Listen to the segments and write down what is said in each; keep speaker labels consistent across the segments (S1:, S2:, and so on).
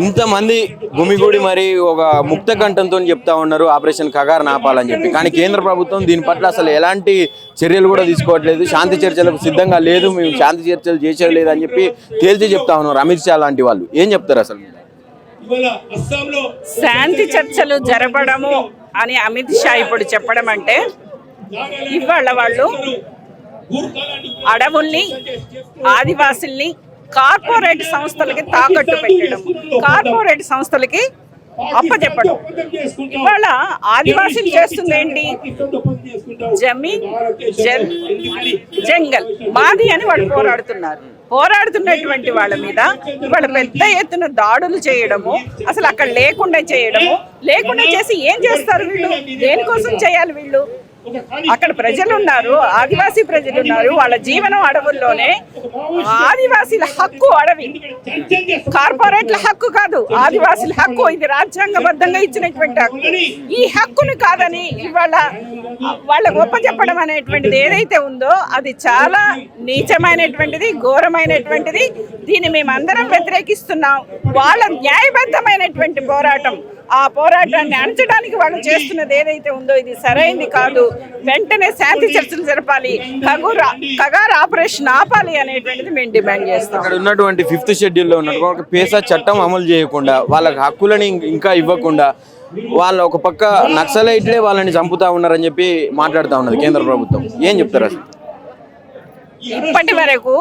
S1: ఇంతమంది గుమిగూడి మరి ఒక ముక్త కంఠంతో చెప్తా ఉన్నారు ఆపరేషన్ కగారు ఆపాలని చెప్పి. కానీ కేంద్ర ప్రభుత్వం దీని పట్ల అసలు ఎలాంటి చర్యలు కూడా తీసుకోవట్లేదు. శాంతి చర్చలకు సిద్ధంగా లేదు, మేము శాంతి చర్చలు చేసేది అని చెప్పి తేల్చి చెప్తా ఉన్నారు అమిత్ షా లాంటి వాళ్ళు. ఏం చెప్తారు అసలు?
S2: శాంతి చర్చలు జరపడము అని అమిత్ షా ఇప్పుడు చెప్పడం అంటే, ఇవాళ వాళ్ళు అడవుల్ని, ఆదివాసుల్ని కార్పొరేట్ సంస్థలకి తాకట్టు పెట్టడం, కార్పొరేట్ సంస్థలకి అప్పచెప్పడం. ఇవాళ ఆదివాసీలు చేస్తుంది ఏంటి? జమీన్ జంగల్ మాది అని వాళ్ళు పోరాడుతున్నారు. పోరాడుతున్నటువంటి వాళ్ళ మీద ఇవాళ పెద్ద ఎత్తున దాడులు చేయడము, అసలు అక్కడ లేకుండా చేసి ఏం చేస్తారు వీళ్ళు? దేనికోసం చేయాలి వీళ్ళు? అక్కడ ప్రజలు ఉన్నారు, ఆదివాసీ ప్రజలు ఉన్నారు, వాళ్ళ జీవనం అడవుల్లోనే. ఆదివాసీల హక్కు అడవి, కార్పొరేట్ల హక్కు కాదు, ఆదివాసీల హక్కు. ఇది రాజ్యాంగబద్ధంగా ఇచ్చినటువంటి హక్కు. ఈ హక్కును కాదని ఇవాళ వాళ్ళ గొప్ప చెప్పడం అనేటువంటిది ఏదైతే ఉందో అది చాలా నీచమైనటువంటిది, ఘోరమైనటువంటిది. దీన్ని మేమందరం వ్యతిరేకిస్తున్నాం. వాళ్ళ న్యాయబద్ధమైనటువంటి పోరాటం, ఆ పోరాటాన్ని అణచడానికి వాళ్ళు చేస్తున్నది ఏదైతే ఉందో ఇది సరైనది కాదు. వెంటనే శాంతి చర్చలు జరపాలి, కగారు ఆపరేషన్ ఆపాలి అనేటువంటిది మేము డిమాండ్ చేస్తాం.
S1: అక్కడ ఉన్నటువంటి 5th షెడ్యూల్లో ఉన్నటువంటి పేసా చట్టం అమలు చేయకుండా, వాళ్ళకి హక్కులని ఇంకా ఇవ్వకుండా, వాళ్ళ ఒక పక్క నక్సలైట్లే వాళ్ళని చంపుతా ఉన్నారని చెప్పి మాట్లాడుతూ ఉన్నది కేంద్ర ప్రభుత్వం. ఏం చెప్తారు అసలు?
S2: ఇప్పటి వరకు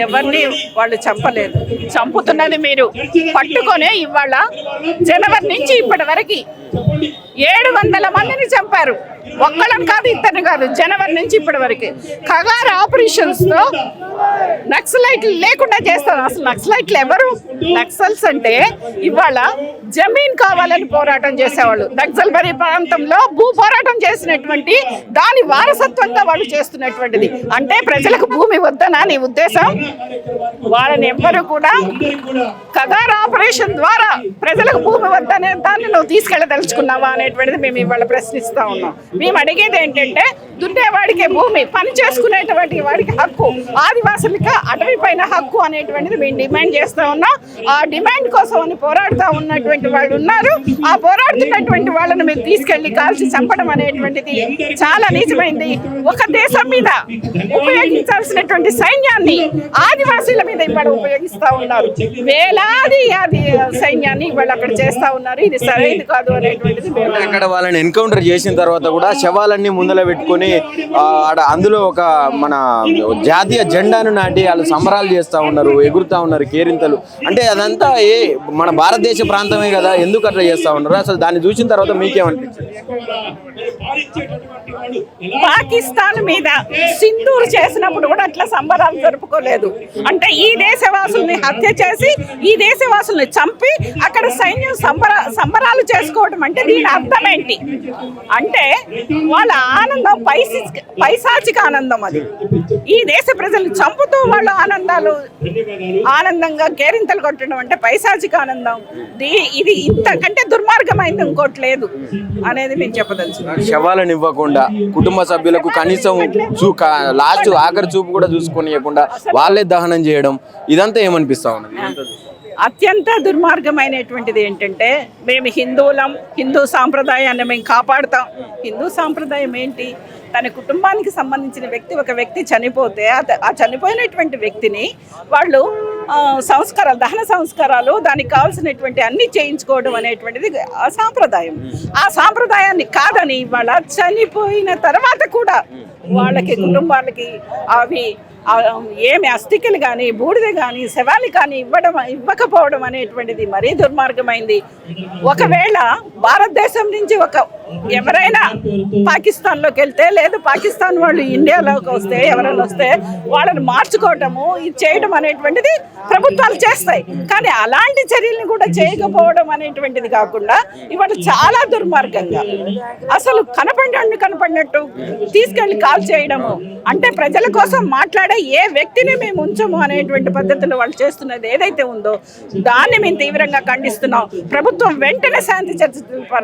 S2: ఎవరిని వాళ్ళు చంపలేదు. చంపుతున్నది మీరు పట్టుకొనే. ఇవాళ జనవరి నుంచి ఇప్పటి వరకు 700 మందిని చంపారు. ఒక్కళ్ళని కాదు, ఇద్దరిని కాదు. జనవరి నుంచి ఇప్పటి వరకు కగారు ఆపరేషన్స్ తో నక్సలైట్లు లేకుండా చేస్తారు. అసలు నక్సలైట్లు ఎవరు? నక్సల్స్ అంటే ఇవాళ జమీన్ కావాలని పోరాటం చేసేవాళ్ళు. నక్సల్బరీ ప్రాంతంలో భూ పోరాటం చేసినటువంటి దాని వారసత్వంగా వాళ్ళు చేస్తున్నటువంటిది. అంటే ప్రజలకు భూమి వద్దనా నీ ఉద్దేశం? వాళ్ళని ఎవ్వరు కూడా కగారు ఆపరేషన్ ద్వారా ప్రజలకు భూమి వద్దనే దాన్ని నువ్వు తీసుకెళ్ళదలుచుకున్నావా అనేటువంటిది మేము ఇవాళ ప్రశ్నిస్తా ఉన్నాం. మేము అడిగేది ఏంటంటే, దున్నేవాడికి భూమి, పని చేసుకునేటువంటి వాడికి హక్కు, ఆదివాసులకి అటవీ పైన హక్కు అనేటువంటిది మేము డిమాండ్ చేస్తూ ఉన్నాం. ఆ డిమాండ్ కోసం అని పోరాడుతూ ఉన్నటువంటి వాళ్ళు ఉన్నారు. ఆ పోరాడుతున్నటువంటి వాళ్ళని మేము తీసుకెళ్లి కాల్చి చంపడం అనేటువంటిది చాలా నీచమైంది. ఒక దేశం మీద ఉపయోగించాల్సినటువంటి సైన్యాన్ని ఆదివాసీల మీద ఇవాళ ఉపయోగిస్తూ ఉన్నారు. వేలాది సైన్యాన్ని ఇవాళ అక్కడ చేస్తా ఉన్నారు. ఇది సరైనది కాదు అనేటువంటిది.
S1: అక్కడ వాళ్ళని ఎన్కౌంటర్ చేసిన తర్వాత కూడా శవాలన్నీ ముందర పెట్టుకొని అందులో ఒక మన జాతీయ జెండాను నాటి వాళ్ళు సంబరాలు చేస్తూ ఉన్నారు, ఎగురుతా ఉన్నారు కేరింతలు. అంటే అదంతా మన భారతదేశ ప్రాంతమే కదా, ఎందుకు అట్లా చేస్తూ ఉన్నారు? అసలు దాన్ని చూసిన తర్వాత మీకేమనిపించింది?
S2: పాకిస్తాన్ మీద సింధూర్ చేసినప్పుడు కూడా అట్లా సంబరాలు జరుపుకోలేదు. అంటే ఈ దేశవాసుల్ని హత్య చేసి, ఈ దేశవాసుల్ని చంపి అక్కడ సైన్యం సంబరాలు చేసుకోవడం అంటే దీని అర్థం ఏంటి? అంటే వాళ్ళ ఆనందం పైశాచిక ఆనందం. అది ఈ దేశ ప్రజలు చంపుతూ వాళ్ళ ఆనందంగా కేరింతలు కొట్టడం అంటే పైశాచిక ఆనందం. ఇది ఇంతకంటే దుర్మార్గమైంది ఇంకోటి లేదు అనేది మేము చెప్పదలుచు.
S1: శవాలను ఇవ్వకుండా, కుటుంబ సభ్యులకు కనీసం లాస్ట్ ఆఖరి చూపు కూడా చూసుకొనియకుండా వాళ్ళే దహనం చేయడం, ఇదంతా ఏమనిపిస్తా ఉన్నది?
S2: అత్యంత దుర్మార్గమైనటువంటిది ఏంటంటే, మేము హిందువులం, హిందూ సాంప్రదాయాన్ని మేము కాపాడుతాం. హిందూ సాంప్రదాయం ఏంటి? తన కుటుంబానికి సంబంధించిన ఒక వ్యక్తి చనిపోతే ఆ చనిపోయినటువంటి వ్యక్తిని వాళ్ళు దహన సంస్కారాలు, దానికి కావాల్సినటువంటి అన్ని చేయించుకోవడం అనేటువంటిది ఆ సాంప్రదాయం. ఆ సాంప్రదాయాన్ని కాదని ఇవాళ చనిపోయిన తర్వాత కూడా వాళ్ళకి, కుటుంబాలకి అవి ఏమి అస్థికలు కానీ, బూడిద కానీ, శవాలు కానీ ఇవ్వకపోవడం అనేటువంటిది మరీ దుర్మార్గమైంది. ఒకవేళ భారతదేశం నుంచి ఎవరైనా పాకిస్తాన్లోకి వెళ్తే, లేదు పాకిస్తాన్ వాళ్ళు ఇండియాలోకి వస్తే, ఎవరైనా వస్తే వాళ్ళని మార్చుకోవటము, ఇది చేయడం అనేటువంటిది ప్రభుత్వాలు చేస్తాయి. కానీ అలాంటి చర్యలను కూడా చేయకపోవడం అనేటువంటిది కాకుండా ఇవాళ చాలా దుర్మార్గంగా అసలు కనపడినట్టు తీసుకెళ్లి కాల్ చేయడము అంటే ప్రజల కోసం మాట్లాడే ఏ వ్యక్తిని మేము ఉంచము అనేటువంటి పద్ధతిలో వాళ్ళు చేస్తున్నది ఏదైతే ఉందో దాన్ని మేము తీవ్రంగా ఖండిస్తున్నాం. ప్రభుత్వం వెంటనే శాంతి చర్చ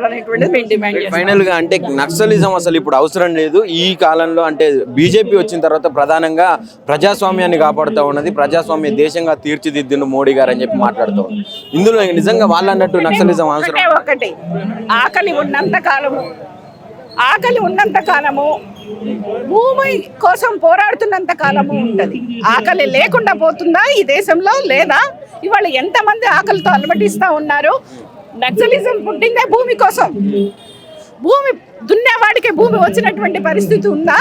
S2: అనేటువంటిది మేము డిమాండ్ చేస్తాం.
S1: ఫైనల్ గా అంటే నక్సలిజం అసలు ఇప్పుడు అవసరం లేదు ఈ కాలంలో, అంటే బీజేపీ వచ్చిన తర్వాత ప్రధానంగా ప్రజాస్వామ్యాన్ని కాపాడుతూ ఉన్నది, ప్రజాస్వామ్య దేశంగా తీర్చిదిద్దిండు మోడీ గారు అని చెప్పి మాట్లాడుతూ ఉన్నారు. ఇందులో నిజంగా వాళ్ళు అన్నట్టు నక్సలిజం అవసరం?
S2: ఒకటి ఆకలి ఉన్నంత కాలము భూమి కోసం పోరాడుతున్నంత కాలము ఉంటది. ఆకలి లేకుండా పోతుందా ఈ దేశంలో? లేదా? ఇవాళ ఎంతమంది ఆకలితో అలమటిస్తా ఉన్నారు? నక్సలిజం పుట్టిందే భూమి కోసం. భూమి దున్నేవాడికి భూమి వచ్చినటువంటి పరిస్థితి ఉందా?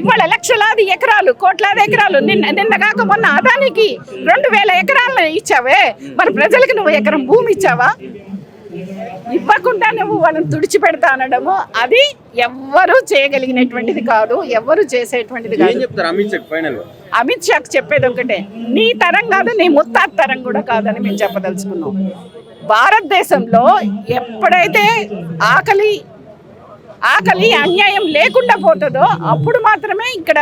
S2: ఇవాళ లక్షలాది ఎకరాలు, కోట్లాది ఎకరాలు, నిన్న కాక మొన్న అదానికి 2000 ఎకరాలు ఇచ్చావే, మరి ప్రజలకు నువ్వు ఎకరం భూమి ఇచ్చావా? ఇవ్వకుండా నువ్వు వాళ్ళని తుడిచిపెడతా అనడము అది ఎవ్వరూ చేయగలిగినటువంటిది కాదు, ఎవ్వరు చేసేటువంటిది కాదు. అమిత్ షాకి చెప్పేది ఒకటే, నీ తరం కాదు, నీ ముత్తాత తరం కూడా కాదని మేము చెప్పదలుచుకున్నాం. భారతదేశంలో ఎప్పుడైతే ఆకలి అన్యాయం లేకుండా పోతుందో అప్పుడు మాత్రమే ఇక్కడ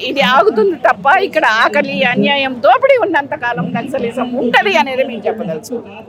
S2: ఇది ఆగుతుంది తప్ప, ఇక్కడ ఆకలి అన్యాయం దోపిడీ ఉన్నంత కాలం నక్సలిజం ఉంటది అనేది మేము చెప్పదలుచుకున్నాం.